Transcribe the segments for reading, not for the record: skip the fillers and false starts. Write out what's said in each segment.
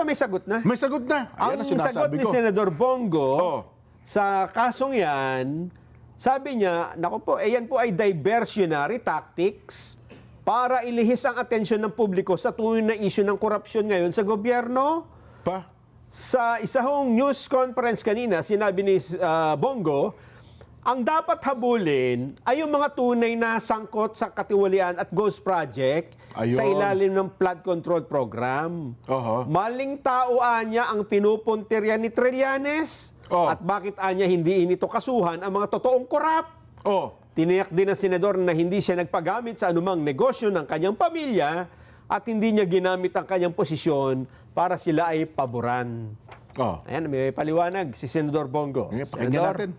may sagot na. May sagot na. Ayan Ang sagot ni Senador Bongo Oh. sa kasong yan, sabi niya, naku po, yan po ay diversionary tactics para ilihis ang atensyon ng publiko sa tunay na issue ng korupsyon ngayon sa gobyerno. Pa? Sa isa hong news conference kanina, sinabi ni Bongo, ang dapat habulin ay yung mga tunay na sangkot sa katiwalian at ghost project Ayun. sa ilalim ng flood control program. Oho. Maling tao anya ang pinupuntirya ni Trillanes at bakit anya hindi inito kasuhan ang mga totoong korap. Oh. Tiniyak din ng senador na hindi siya nagpagamit sa anumang negosyo ng kanyang pamilya at hindi niya ginamit ang kanyang posisyon para sila ay paboran. Oh. Ayan, may paliwanag si Senador Bongo. Ngayon, pakinggan natin.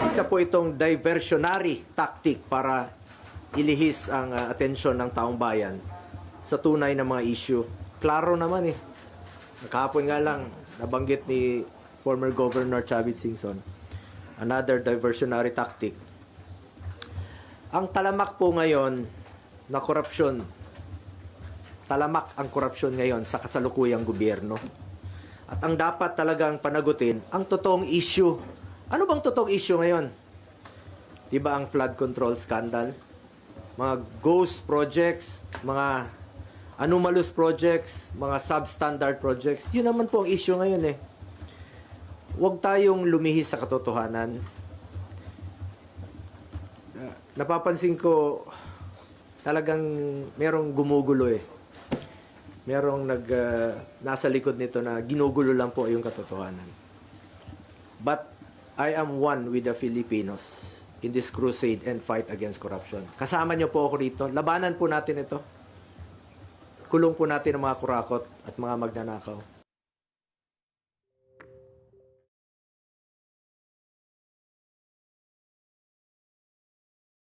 Isa po itong diversionary tactic para ilihis ang atensyon ng taong bayan sa tunay na mga issue. Klaro naman eh. Kahapon nga lang, nabanggit ni former Governor Chavit Singson, another diversionary tactic. Ang talamak po ngayon na korupsyon, talamak ang korupsyon ngayon sa kasalukuyang gobyerno. At ang dapat talagang panagutin, ang totoong issue. Ano bang totoong issue ngayon? Diba ang flood control scandal? Mga ghost projects, mga anomalous projects, mga substandard projects. Yun naman po ang issue ngayon eh. Huwag tayong lumihis sa katotohanan. Napapansin ko, talagang merong gumugulo eh. Merong nasa likod nito na ginugulo lang po yung katotohanan. But I am one with the Filipinos in this crusade and fight against corruption. Kasama niyo po ako rito. Labanan po natin ito. Kulong po natin ang mga kurakot at mga magnanakaw.